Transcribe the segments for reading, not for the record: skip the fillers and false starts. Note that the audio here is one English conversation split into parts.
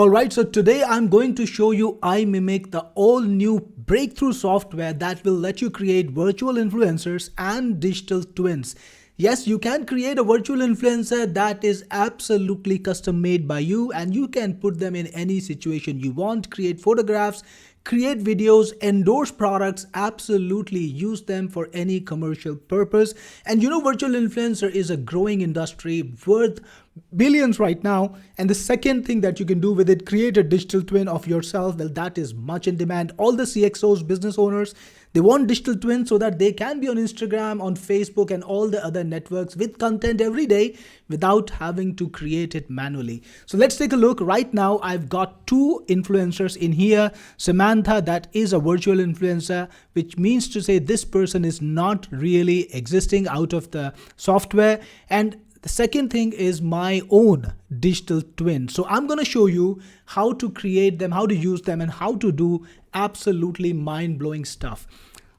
Alright, so today I'm going to show you Imimic, the all new breakthrough software that will let you create virtual influencers and digital twins. Yes, you can create a virtual influencer that is absolutely custom made by you, and you can put them in any situation you want, create photographs, create videos, endorse products, absolutely use them for any commercial purpose. And you know, virtual influencer is a growing industry worth billions right now. And the second thing that you can do with it, create a digital twin of yourself. Well, that is much in demand. All the CXOs, business owners, they want digital twins so that they can be on Instagram, on Facebook, and all the other networks with content every day without having to create it manually. So let's take a look. Right now, I've got two influencers in here. Samantha, that is a virtual influencer, which means to say this person is not really existing out of the software. And the second thing is my own digital twin. So I'm going to show you how to create them, how to use them, and how to do absolutely mind-blowing stuff.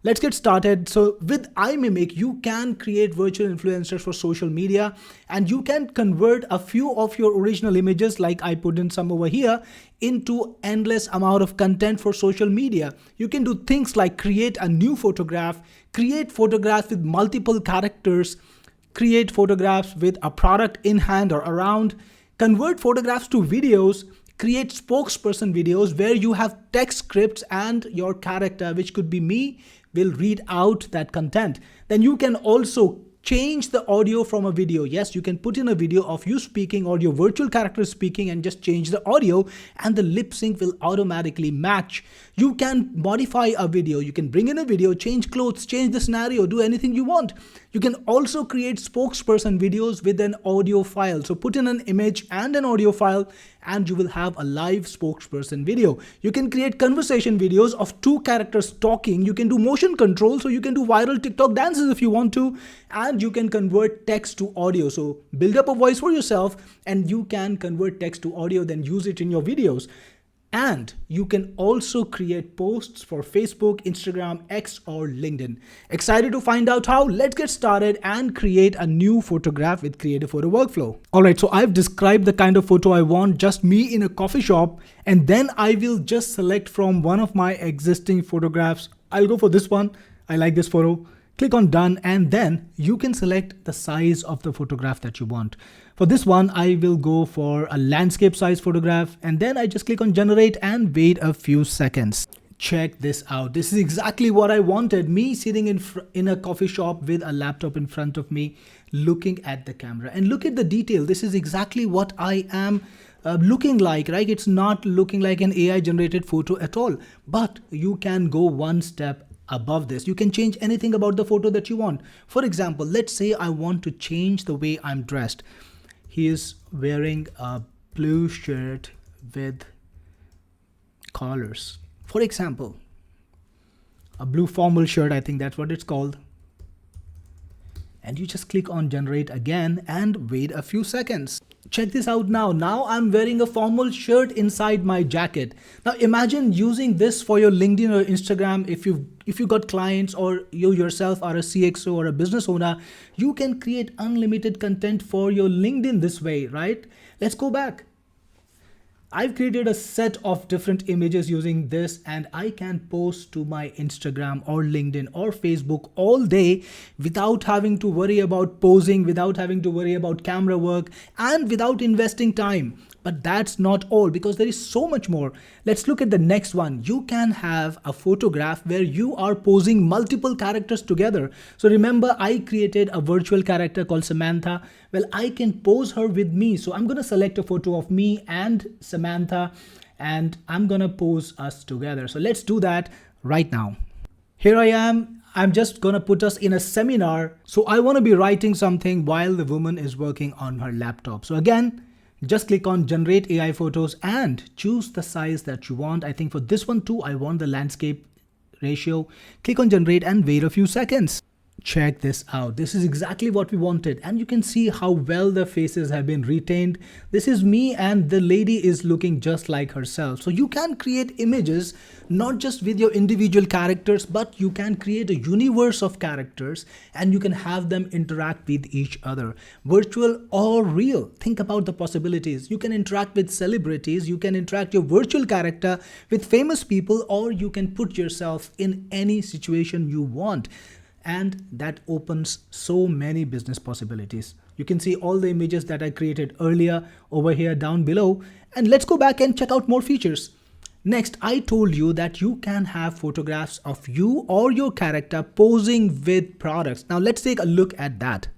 Let's get started. So with Imimic, you can create virtual influencers for social media, and you can convert a few of your original images, like I put in some over here, into endless amount of content for social media. You can do things like create a new photograph, create photographs with multiple characters, create photographs with a product in hand or around, convert photographs to videos, create spokesperson videos where you have text scripts and your character, which could be me, will read out that content. Then you can also change the audio from a video. Yes, you can put in a video of you speaking or your virtual character speaking and just change the audio, and the lip sync will automatically match. You can modify a video. You can bring in a video, change clothes, change the scenario, do anything you want. You can also create spokesperson videos with an audio file. So put in an image and an audio file, and you will have a live spokesperson video. You can create conversation videos of two characters talking. You can do motion control, so you can do viral TikTok dances if you want to, and you can convert text to audio. So build up a voice for yourself, and you can convert text to audio, then use it in your videos. And you can also create posts for Facebook, Instagram, X, or LinkedIn. Excited to find out how? Let's get started and create a new photograph with Creative Photo Workflow. Alright, so I've described the kind of photo I want, just me in a coffee shop, and then I will just select from one of my existing photographs. I'll go for this one. I like this photo. Click on done, and then you can select the size of the photograph that you want. For this one, I will go for a landscape size photograph, and then I just click on generate and wait a few seconds. Check this out. This is exactly what I wanted. Me sitting in a coffee shop with a laptop in front of me, looking at the camera. And look at the detail. This is exactly what I am looking like, right? It's not looking like an AI generated photo at all, but you can go one step above this. You can change anything about the photo that you want. For example, let's say I want to change the way I'm dressed. He is wearing a blue shirt with collars. For example, a blue formal shirt, I think that's what it's called. And you just click on generate again and wait a few seconds. Check this out now. Now I'm wearing a formal shirt inside my jacket. Now imagine using this for your LinkedIn or Instagram. If you got clients, or you yourself are a CXO or a business owner, you can create unlimited content for your LinkedIn this way, right? Let's go back. I've created a set of different images using this, and I can post to my Instagram or LinkedIn or Facebook all day without having to worry about posing, without having to worry about camera work, and without investing time. But that's not all, because there is so much more. Let's look at the next one. You can have a photograph where you are posing multiple characters together. So remember, I created a virtual character called Samantha. Well, I can pose her with me. So I'm going to select a photo of me and Samantha, and I'm going to pose us together. So let's do that right now. Here I am. I'm just going to put us in a seminar. So I want to be writing something while the woman is working on her laptop. So again, just click on generate AI photos and choose the size that you want. I think for this one too, I want the landscape ratio. Click on generate and wait a few seconds. Check this out. This is exactly what we wanted. And you can see how well the faces have been retained. This is me and the lady is looking just like herself. So you can create images not just with your individual characters, but you can create a universe of characters and you can have them interact with each other. Virtual or real. Think about the possibilities. You can interact with celebrities. You can interact your virtual character with famous people, or you can put yourself in any situation you want. And that opens so many business possibilities. You can see all the images that I created earlier over here down below. And let's go back and check out more features. Next, I told you that you can have photographs of you or your character posing with products. Now let's take a look at that.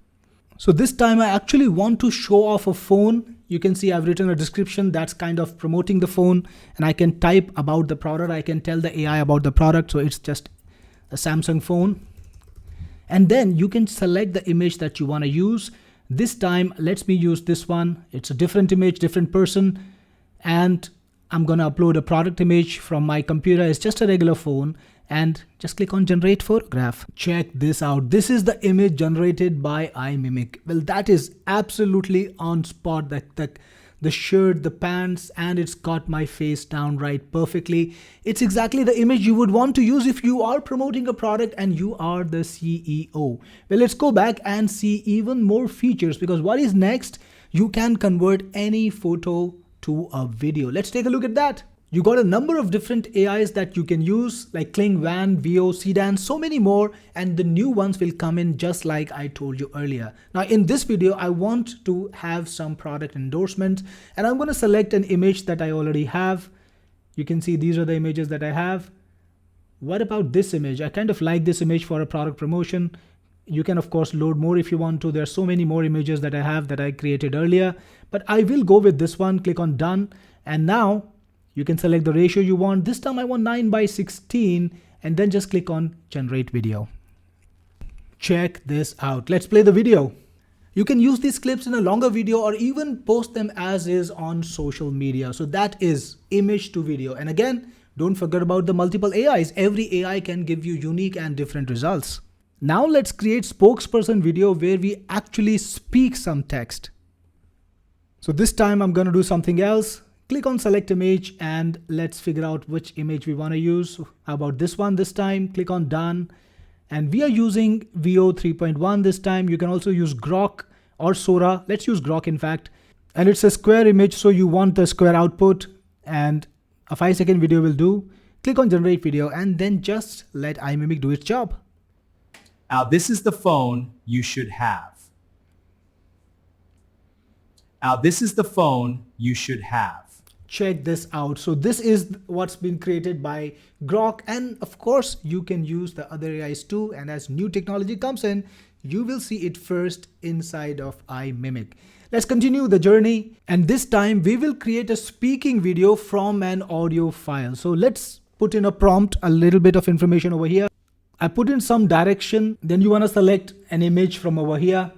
So this time I actually want to show off a phone. You can see I've written a description that's kind of promoting the phone, and I can type about the product. I can tell the AI about the product. So it's just a Samsung phone. And then you can select the image that you want to use. This time, let me use this one. It's a different image, different person. And I'm going to upload a product image from my computer. It's just a regular phone. And just click on generate photograph. Check this out. This is the image generated by Imimic. Well, that is absolutely on spot. The shirt, the pants, and it's got my face down right perfectly. It's exactly the image you would want to use if you are promoting a product and you are the CEO. Well, let's go back and see even more features, because what is next? You can convert any photo to a video. Let's take a look at that. You got a number of different AIs that you can use, like Kling, Van, Veo, Sedan, so many more, and the new ones will come in just like I told you earlier. Now in this video, I want to have some product endorsement, and I'm going to select an image that I already have. You can see these are the images that I have. What about this image? I kind of like this image for a product promotion. You can of course load more if you want to. There are so many more images that I have that I created earlier, but I will go with this one. Click on done, and now you can select the ratio you want. This time I want 9:16, and then just click on generate video. Check this out. Let's play the video. You can use these clips in a longer video or even post them as is on social media. So that is image to video. And again, don't forget about the multiple AIs. Every AI can give you unique and different results. Now let's create spokesperson video where we actually speak some text. So this time I'm going to do something else. Click on select image and let's figure out which image we want to use. How about this one this time? Click on done. And we are using Veo 3.1 this time. You can also use Grok or Sora. Let's use Grok in fact. And it's a square image, so you want the square output, and a 5-second video will do. Click on generate video and then just let Imimic do its job. Now this is the phone you should have. Now this is the phone you should have. Check this out. So this is what's been created by Grok, and of course you can use the other AIs too, and as new technology comes in, you will see it first inside of Imimic. Let's continue the journey, and this time we will create a speaking video from an audio file. So let's put in a prompt, a little bit of information over here. I put in some direction, then you want to select an image from over here.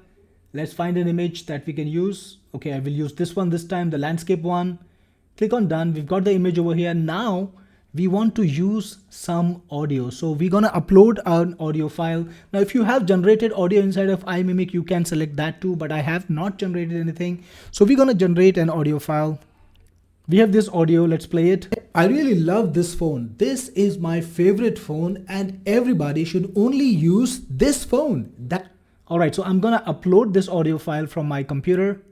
Let's find an image that we can use. Okay, I will use this one this time, the landscape one. Click on done. We've got the image over here. Now we want to use some audio. So we're going to upload an audio file. Now, if you have generated audio inside of Imimic, you can select that too, but I have not generated anything. So we're going to generate an audio file. We have this audio. Let's play it. I really love this phone. This is my favorite phone and everybody should only use this phone. All right. So I'm going to upload this audio file from my computer.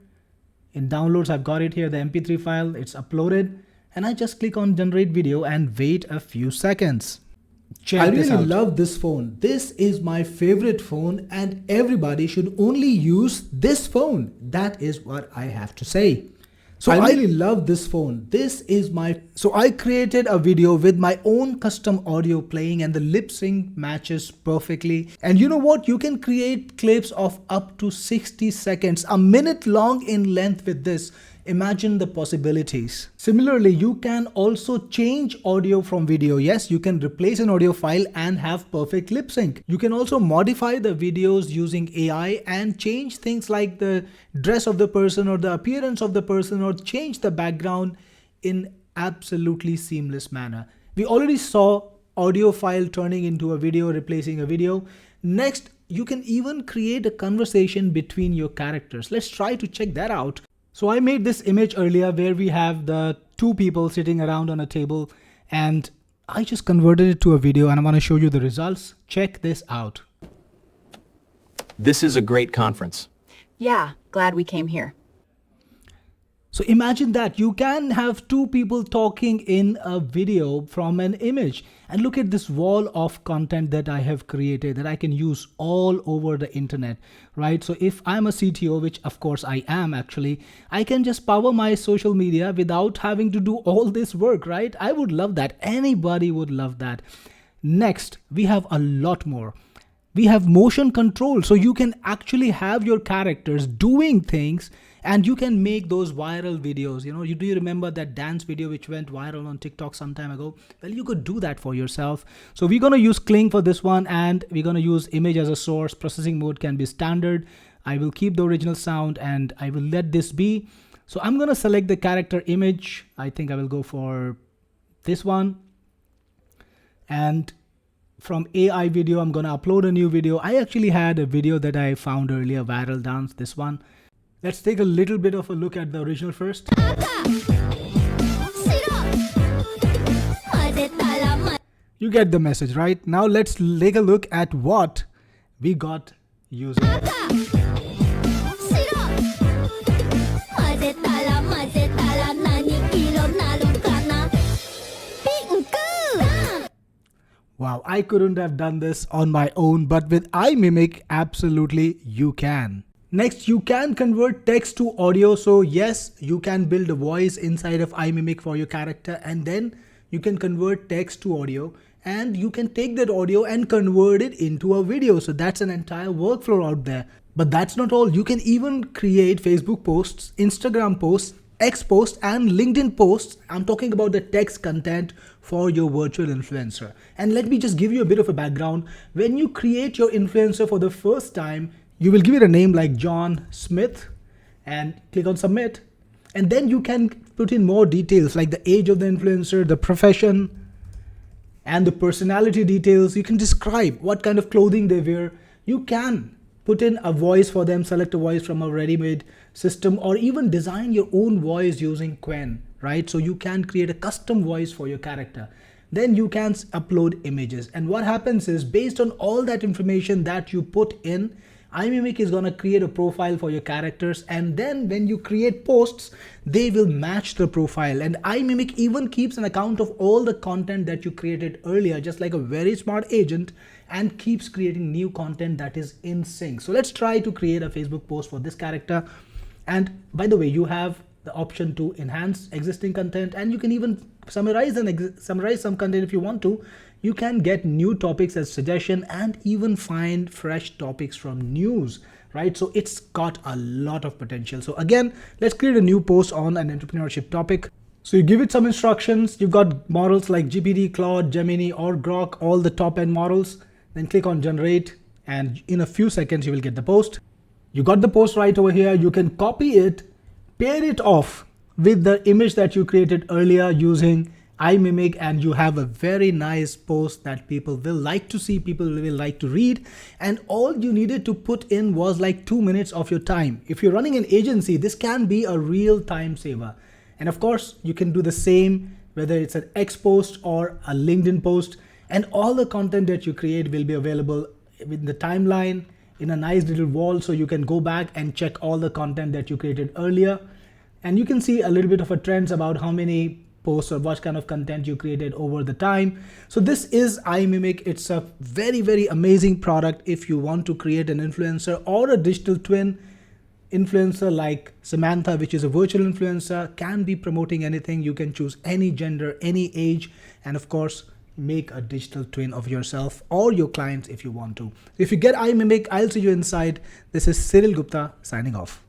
In downloads, I've got it here, the MP3 file, it's uploaded, and I just click on generate video and wait a few seconds. Check this out. I really love this phone. This is my favorite phone and everybody should only use this phone. That is what I have to say. So I really love this phone. So I created a video with my own custom audio playing and the lip sync matches perfectly. And you know what? You can create clips of up to 60 seconds, a minute long in length with this. Imagine the possibilities. Similarly, you can also change audio from video. Yes, you can replace an audio file and have perfect lip sync. You can also modify the videos using AI and change things like the dress of the person or the appearance of the person, or change the background in absolutely seamless manner. We already saw audio file turning into a video, replacing a video. Next, you can even create a conversation between your characters. Let's try to check that out. So I made this image earlier where we have the two people sitting around on a table, and I just converted it to a video and I want to show you the results. Check this out. This is a great conference. Yeah, glad we came here. So imagine that you can have two people talking in a video from an image, and look at this wall of content that I have created that I can use all over the internet, right? So if I'm a CTO, which of course I am actually, I can just power my social media without having to do all this work, right? I would love that. Anybody would love that. Next, we have a lot more. We have motion control, so you can actually have your characters doing things and you can make those viral videos. Do you remember that dance video which went viral on TikTok some time ago? Well, you could do that for yourself. So we're going to use Kling for this one, and we're going to use image as a source. Processing mode can be standard. I will keep the original sound and I will let this be. So I'm going to select the character image. I think I will go for this one. And from AI video, I'm going to upload a new video. I actually had a video that I found earlier, viral dance, this one. Let's take a little bit of a look at the original first. You get the message, right? Now let's take a look at what we got using. Wow, I couldn't have done this on my own, but with iMimic, absolutely you can. Next, you can convert text to audio. So yes, you can build a voice inside of iMimic for your character, and then you can convert text to audio, and you can take that audio and convert it into a video. So that's an entire workflow out there. But that's not all. You can even create Facebook posts, Instagram posts, X posts, and LinkedIn posts. I'm talking about the text content for your virtual influencer. And let me just give you a bit of a background. When you create your influencer for the first time, you will give it a name like John Smith and click on submit. And then you can put in more details like the age of the influencer, the profession, and the personality details. You can describe what kind of clothing they wear. You can put in a voice for them, select a voice from a ready-made system, or even design your own voice using Quen, right? So you can create a custom voice for your character. Then you can upload images. And what happens is, based on all that information that you put in, iMimic is going to create a profile for your characters, and then when you create posts, they will match the profile. And iMimic even keeps an account of all the content that you created earlier, just like a very smart agent, and keeps creating new content that is in sync. So let's try to create a Facebook post for this character. And by the way, you have the option to enhance existing content, and you can even summarize some content if you want to. You can get new topics as suggestion and even find fresh topics from news, right? So it's got a lot of potential. So again, let's create a new post on an entrepreneurship topic. So you give it some instructions. You've got models like GPT, Claude, Gemini, or Grok, all the top end models. Then click on generate, and in a few seconds you will get the post. You got the post right over here. You can copy it, pair it off with the image that you created earlier using iMimic, and you have a very nice post that people will like to see, people will like to read. And all you needed to put in was like 2 minutes of your time. If you're running an agency, this can be a real time saver. And of course, you can do the same whether it's an X post or a LinkedIn post, and all the content that you create will be available in the timeline in a nice little wall, so you can go back and check all the content that you created earlier. And you can see a little bit of a trends about how many posts or what kind of content you created over the time. So this is iMimic. It's a very, very amazing product if you want to create an influencer or a digital twin influencer like Samantha, which is a virtual influencer, can be promoting anything. You can choose any gender, any age, and of course, make a digital twin of yourself or your clients if you want to. If you get iMimic, I'll see you inside. This is Cyril Gupta signing off.